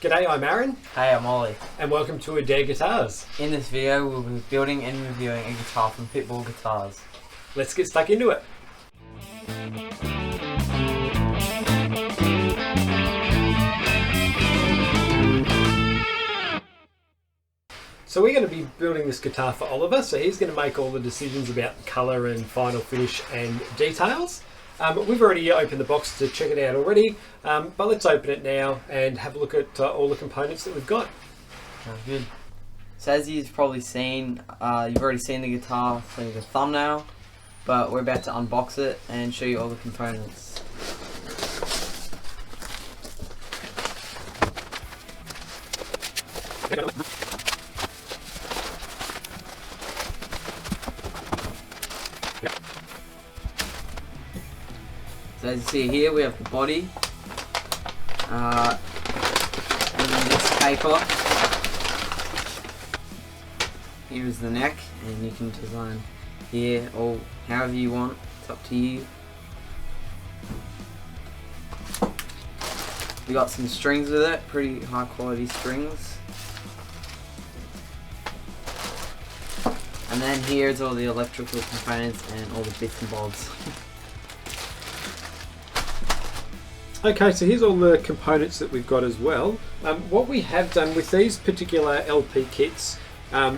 G'day, I'm Arran. Hey, I'm Ollie. And welcome to Adair Guitars. In this video, we'll be building and reviewing a guitar from Pitbull Guitars. Let's get stuck into it. So we're going to be building this guitar for Oliver, so he's going to make all the decisions about colour and final finish and details. We've already opened the box to check it out already, but let's open it now and have a look at all the components that we've got. Sounds good. So as you've probably seen, you've already seen the guitar through the thumbnail, but we're about to unbox it and show you all the components. So as you see here, we have the body, and then this paper. Here is the neck, and you can design here or however you want. It's up to you. We got some strings with it, pretty high quality strings. And then here's all the electrical components and all the bits and bobs. Okay, so here's all the components that we've got as well. What we have done with these particular LP kits,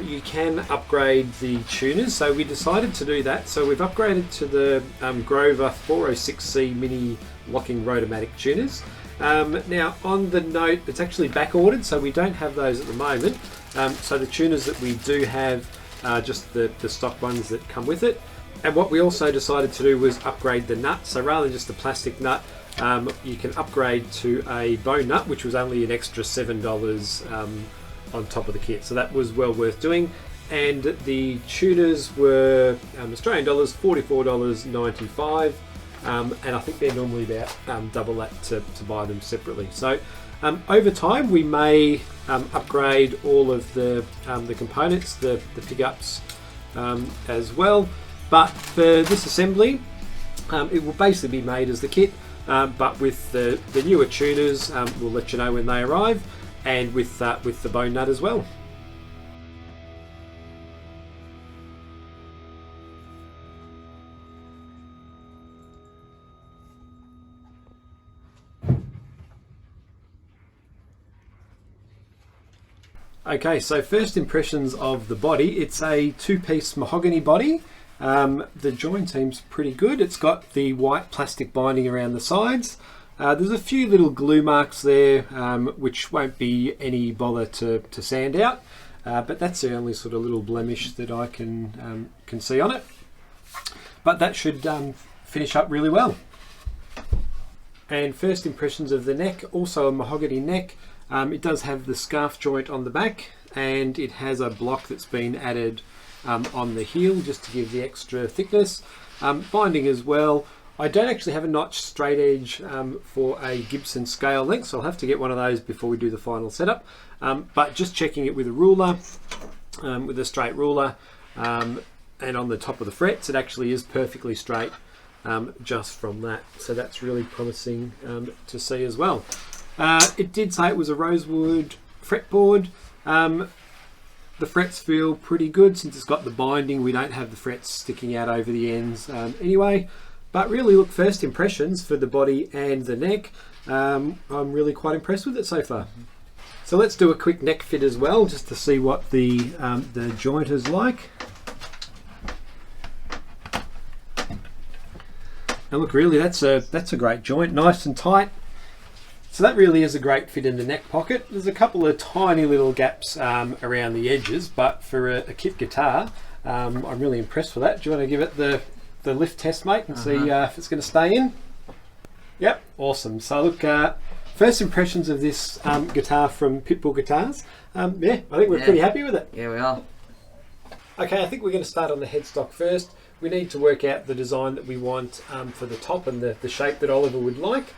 you can upgrade the tuners, so we decided to do that. So we've upgraded to the Grover 406C mini locking rotomatic tuners. Now on the note, it's actually back ordered, so we don't have those at the moment. So the tuners that we do have are just the stock ones that come with it. And what we also decided to do was upgrade the nut, so rather than just the plastic nut, you can upgrade to a bone nut, which was only an extra $7 on top of the kit, so that was well worth doing. And the tuners were Australian dollars, $44.95, and I think they're normally about double that to buy them separately. So over time we may upgrade all of the components, the pickups as well, but for this assembly it will basically be made as the kit. But with the newer tuners, we'll let you know when they arrive, and with the bone nut as well. Okay, so first impressions of the body. It's a two-piece mahogany body. The joint seems pretty good. It's got the white plastic binding around the sides. There's a few little glue marks there, which won't be any bother to sand out, but that's the only sort of little blemish that I can see on it. But that should finish up really well. And first impressions of the neck, also a mahogany neck. It does have the scarf joint on the back, and it has a block that's been added on the heel just to give the extra thickness. Binding as well. I don't actually have a notch straight edge for a Gibson scale length, so I'll have to get one of those before we do the final setup. But just checking it with a ruler, with a straight ruler, and on the top of the frets, it actually is perfectly straight just from that. So that's really promising to see as well. It did say it was a rosewood fretboard. The frets feel pretty good since it's got the binding. We don't have the frets sticking out over the ends anyway. But really, look, first impressions for the body and the neck, I'm really quite impressed with it so far. So let's do a quick neck fit as well, just to see what the joint is like. And look, really, that's a great joint, nice and tight. So that really is a great fit in the neck pocket. There's a couple of tiny little gaps around the edges, but for a kit guitar, I'm really impressed with that. Do you want to give it the lift test, mate, and see if it's going to stay in? Yep, awesome. So look, first impressions of this guitar from Pitbull Guitars. Yeah, I think we're pretty happy with it. Yeah, we are. Okay, I think we're going to start on the headstock first. We need to work out the design that we want for the top and the shape that Oliver would like.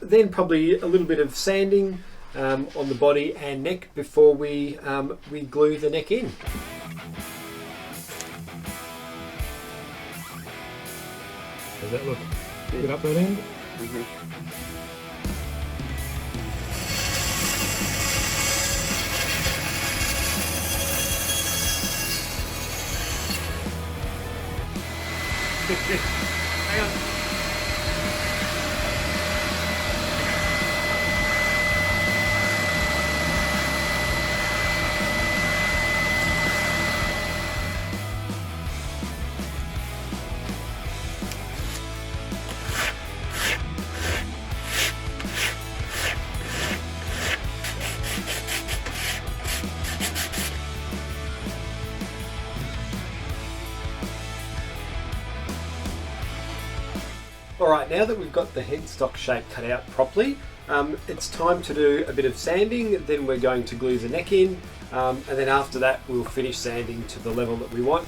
Then probably a little bit of sanding on the body and neck before we glue the neck in. Does that look good up that end? Hang on. Alright, now that we've got the headstock shape cut out properly, it's time to do a bit of sanding. Then we're going to glue the neck in, and then after that we'll finish sanding to the level that we want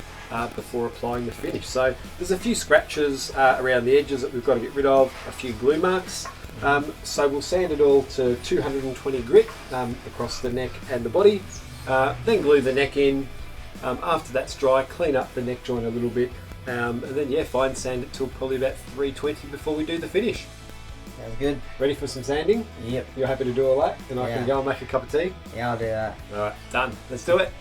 before applying the finish. So there's a few scratches around the edges that we've got to get rid of, a few glue marks. So we'll sand it all to 220 grit across the neck and the body, then glue the neck in. After that's dry, clean up the neck joint a little bit. And then yeah, fine sand it till probably about 320 before we do the finish. Sounds good. Ready for some sanding? Yep. You're happy to do all that? And I can go and make a cup of tea? Yeah, I'll do that. Alright, done. Let's do it.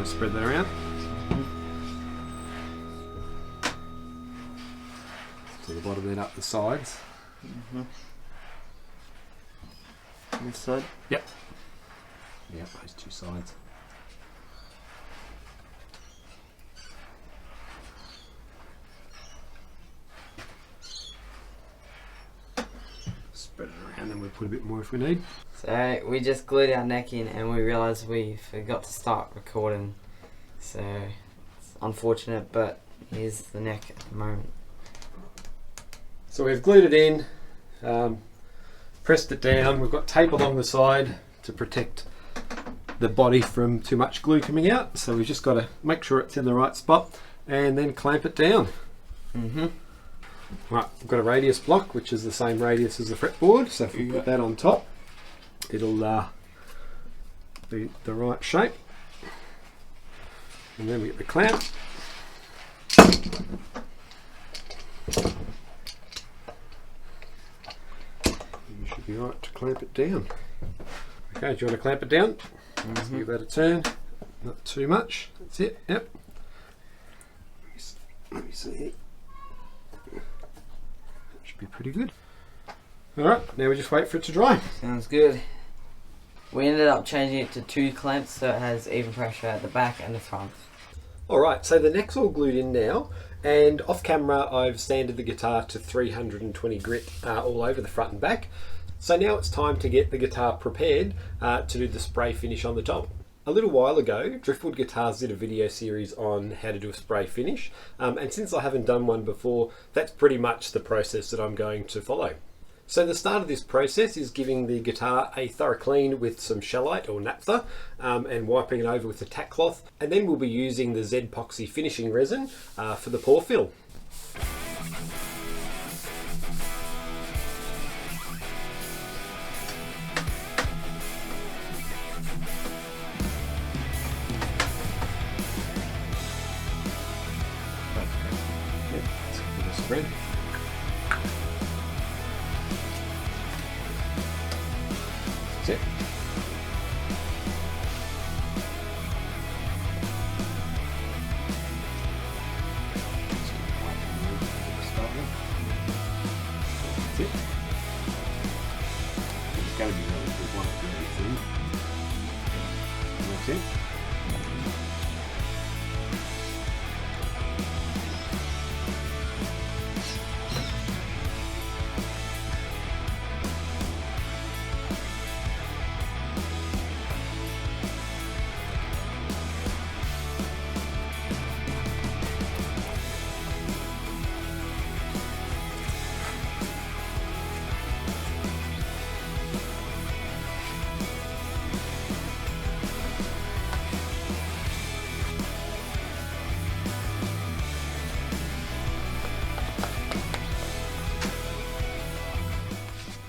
Spread that around. To the bottom, then up the sides. This side? Yep. Yep, those two sides. Spread it around, then we'll put a bit more if we need. So we just glued our neck in and we realised we forgot to start recording. So it's unfortunate, but here's the neck at the moment. So we've glued it in, pressed it down. We've got tape along the side to protect the body from too much glue coming out. So we've just got to make sure it's in the right spot and then clamp it down. Right, we've got a radius block, which is the same radius as the fretboard. So if we put that on top, it'll be the right shape. And then we get the clamp. You should be right to clamp it down. Okay, do you want to clamp it down? Let's give that a turn. Not too much. That's it. Yep. Let me see. That should be pretty good. Alright, now we just wait for it to dry. Sounds good. We ended up changing it to 2 clamps so it has even pressure at the back and the front. Alright, so the neck's all glued in now, and off camera I've sanded the guitar to 320 grit all over the front and back. So now it's time to get the guitar prepared to do the spray finish on the top. A little while ago, Driftwood Guitars did a video series on how to do a spray finish, and since I haven't done one before, that's pretty much the process that I'm going to follow. So the start of this process is giving the guitar a thorough clean with some shellite or naphtha and wiping it over with a tack cloth, and then we'll be using the Z-Epoxy finishing resin for the pore fill. Yep, let's give it a spread. That's it. That's it. It's got to be really good one for everything. That's it.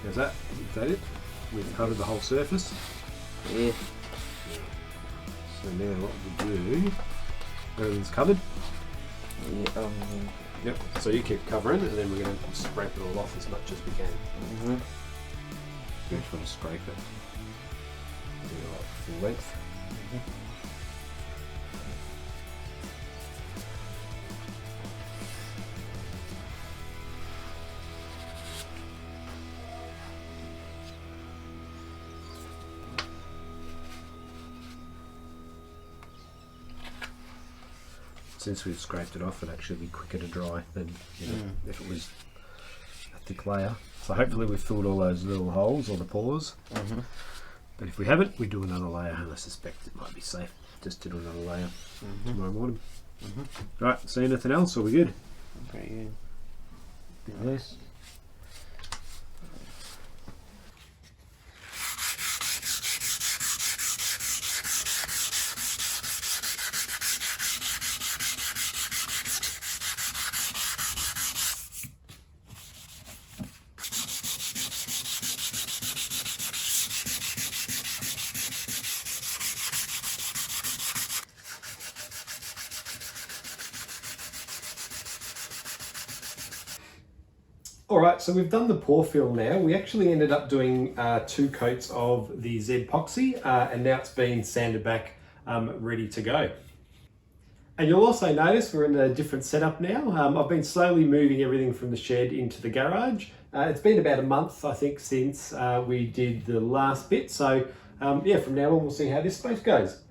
There's that. Is that it? We've covered the whole surface. Yeah. So now what we'll do, everything's covered. Yeah. Yep. So you keep covering, and then we're going to scrape it all off as much as we can. We just want to scrape it. Do it like full length. Since we've scraped it off, it'd actually be quicker to dry than if it was a thick layer. So hopefully we've filled all those little holes or the pores. But if we haven't, we do another layer, and I suspect it might be safe just to do another layer tomorrow morning. Right, see anything else, or we good? Pretty good. Yes. Alright, so we've done the pore fill now. We actually ended up doing 2 coats of the Z-Epoxy, and now it's been sanded back, ready to go. And you'll also notice we're in a different setup now. I've been slowly moving everything from the shed into the garage. It's been about a month, I think, since we did the last bit. So yeah, from now on we'll see how this space goes.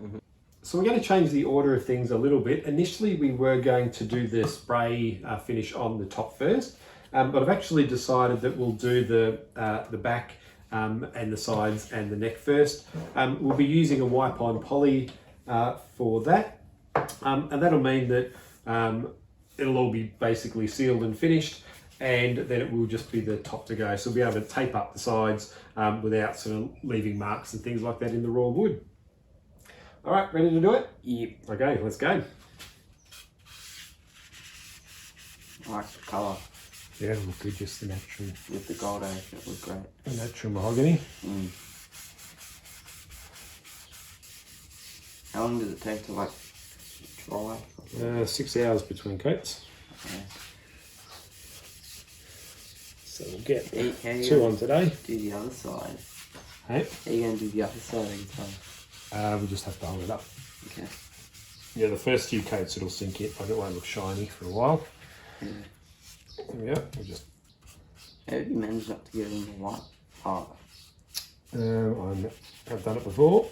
So we're going to change the order of things a little bit. Initially we were going to do the spray finish on the top first. But I've actually decided that we'll do the back and the sides and the neck first. We'll be using a wipe-on poly for that, and that'll mean that it'll all be basically sealed and finished, and then it will just be the top to go. So we'll be able to tape up the sides without sort of leaving marks and things like that in the raw wood. All right, ready to do it? Yep. Okay, let's go. I like the colour. Yeah, it'll look good, just the natural. With the gold edge, it looked great. The natural mahogany. How long does it take to like dry? 6 hours between coats. Okay. So we'll get How 2 on today. Do the other side. Hey? How are you going to do the other side of the guitar? We just have to hold it up. Okay. Yeah, the first few coats it'll sink in, like it won't look shiny for a while. Yeah. There we go. We'll just. How did you manage not to get it in the white part? I've done it before,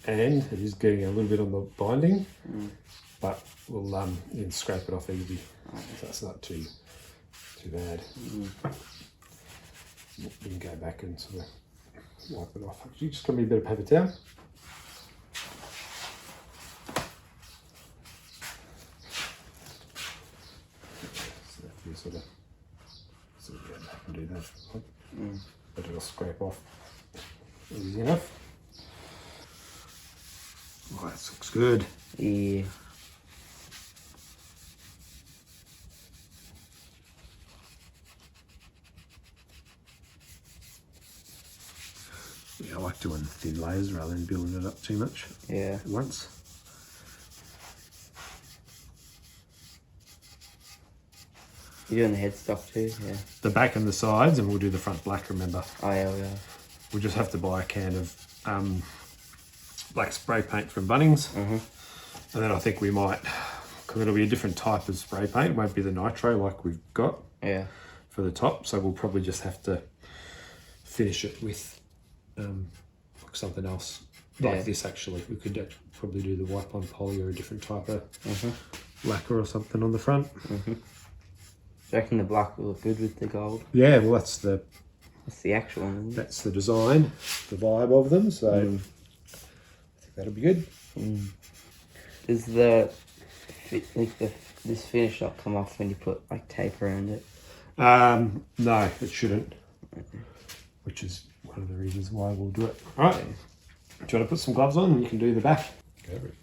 and it is getting a little bit on the binding, but we'll you can scrape it off easy, so it's not too bad. You can go back and sort of wipe it off. You just got me a bit of paper towel. So if you sort of go back and do that, but it'll scrape off easy enough. Oh, that looks good. Yeah. Yeah, I like doing thin layers rather than building it up too much. Yeah. At once. You're doing the headstock too, yeah. The back and the sides, and we'll do the front black, remember. Oh yeah, we are. We'll just have to buy a can of black spray paint from Bunnings. And then I think we might, because it'll be a different type of spray paint, it won't be the nitro like we've got for the top, so we'll probably just have to finish it with something else like this. Actually, we could probably do the wipe on poly or a different type of lacquer or something on the front. Do you reckon the black will look good with the gold? Yeah, well that's the actual one, isn't it? That's the design, the vibe of them, so I think that'll be good. Does this finish not come off when you put like tape around it? No, it shouldn't, which is one of the reasons why we'll do it. Alright, do you want to put some gloves on and you can do the back? Go over it.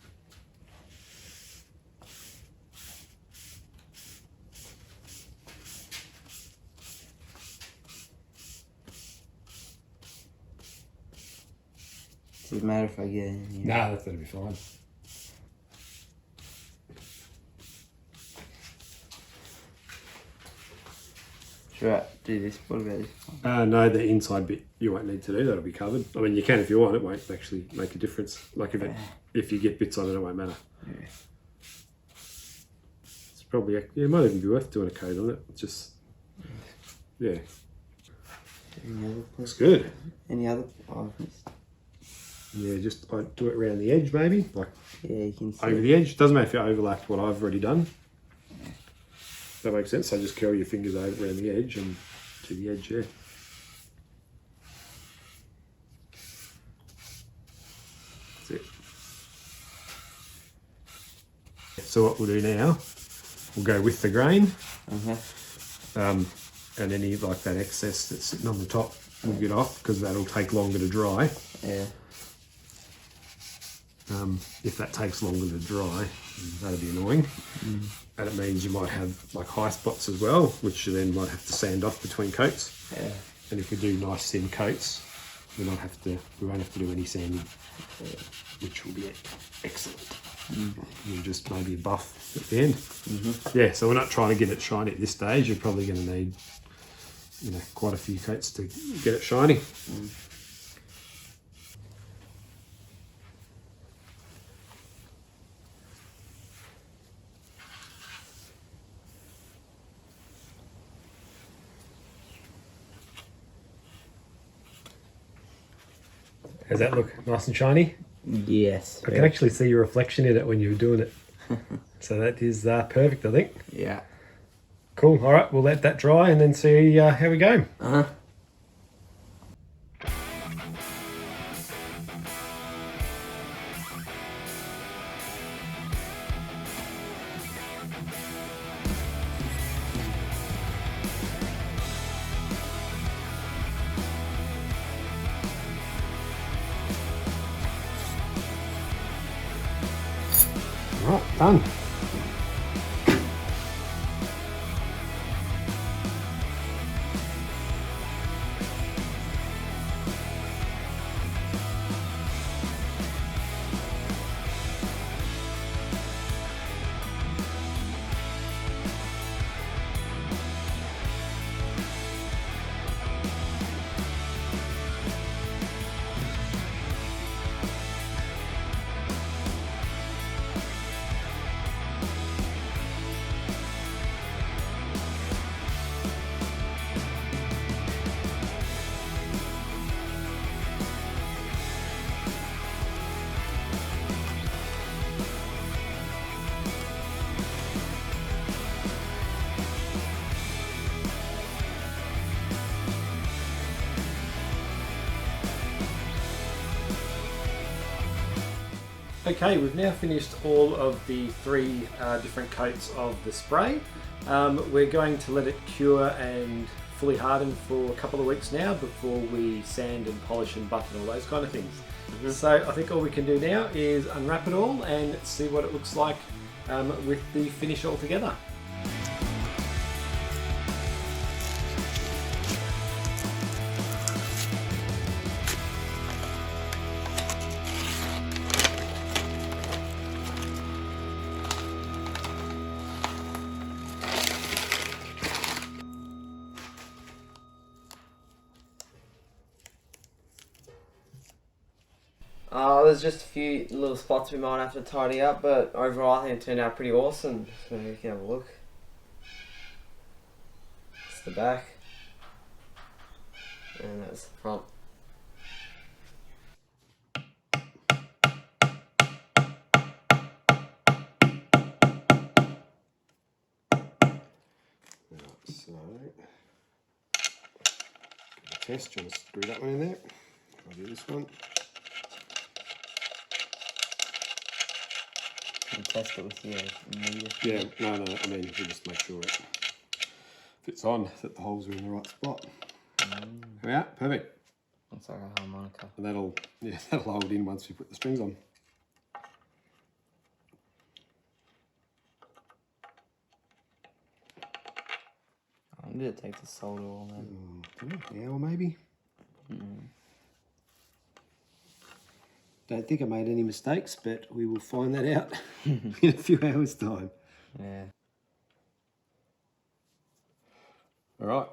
Does it matter if I get in here? Nah, that'll be fine. Should I do this? What about this one? No, the inside bit you won't need to do. That'll be covered. I mean, you can if you want. It won't actually make a difference. Like if you get bits on it, it won't matter. Yeah. It's probably it might even be worth doing a coat on it. Just yeah. Looks good. Any other? Oh, I've missed. Yeah, just I do it around the edge maybe, like yeah, you can see over the edge. Doesn't matter if you overlap what I've already done. That makes sense. So just curl your fingers over around the edge and to the edge, yeah. That's it. So what we'll do now, we'll go with the grain. And any like that excess that's sitting on the top we'll get off because that'll take longer to dry. Yeah. If that takes longer to dry, that'll be annoying. And it means you might have like high spots as well, which you then might have to sand off between coats. Yeah. And if we do nice thin coats, we won't have to do any sanding, which will be excellent. You'll just maybe a buff at the end. Yeah, so we're not trying to get it shiny at this stage. You're probably going to need, you know, quite a few coats to get it shiny. Does that look nice and shiny? Yes. I can actually see your reflection in it when you were doing it. So that is perfect, I think. Yeah. Cool. All right, we'll let that dry and then see how we go. Right, done. Okay, we've now finished all of the three different coats of the spray. We're going to let it cure and fully harden for a couple of weeks now before we sand and polish and buff and all those kind of things. So I think all we can do now is unwrap it all and see what it looks like with the finish all together. There's just a few little spots we might have to tidy up, but overall I think it turned out pretty awesome. So you can have a look. It's the back. And that's the front. So, test, do you want to screw that one in there? I'll do this one. And test it with your meter. Yeah, no, I mean, we just make sure it fits on, that the holes are in the right spot. Yeah, perfect. Looks like a harmonica. And that'll hold in once we put the strings on. I'm gonna take the solder all then. Now maybe. Don't think I made any mistakes, but we will find that out in a few hours' time. Yeah. All right,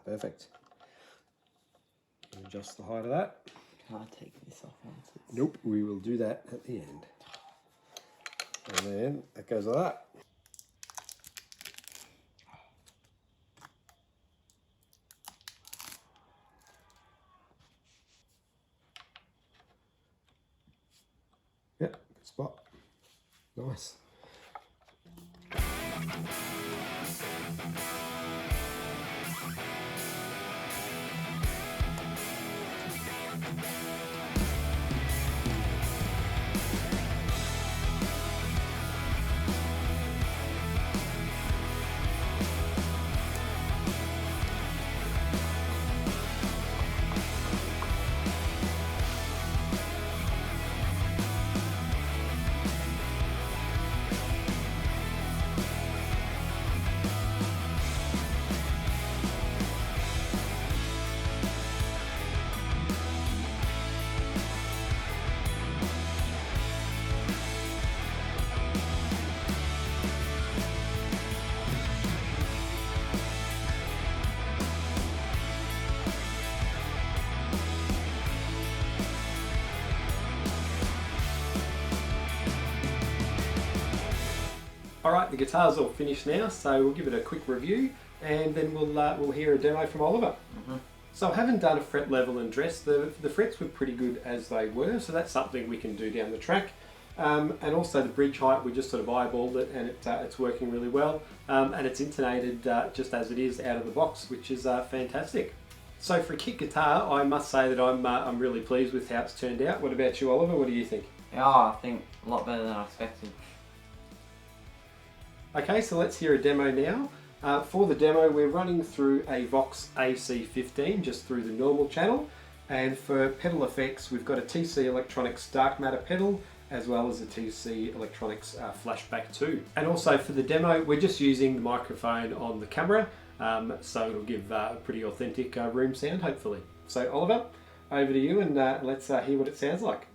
perfect. Adjust the height of that. Can't take this off once it's... Nope, we will do that at the end. And then that goes like that. Yep, good spot. Nice. Alright, the guitar's all finished now, so we'll give it a quick review and then we'll hear a demo from Oliver. So I haven't done a fret level and dress. The frets were pretty good as they were, so that's something we can do down the track. And also the bridge height, we just sort of eyeballed it and it's working really well. And it's intonated just as it is out of the box, which is fantastic. So for a kit guitar, I must say that I'm really pleased with how it's turned out. What about you, Oliver? What do you think? Yeah, I think a lot better than I expected. Okay, so let's hear a demo now. For the demo, we're running through a Vox AC15, just through the normal channel. And for pedal effects, we've got a TC Electronics Dark Matter pedal, as well as a TC Electronics Flashback 2. And also for the demo, we're just using the microphone on the camera, so it'll give a pretty authentic room sound, hopefully. So Oliver, over to you, and let's hear what it sounds like.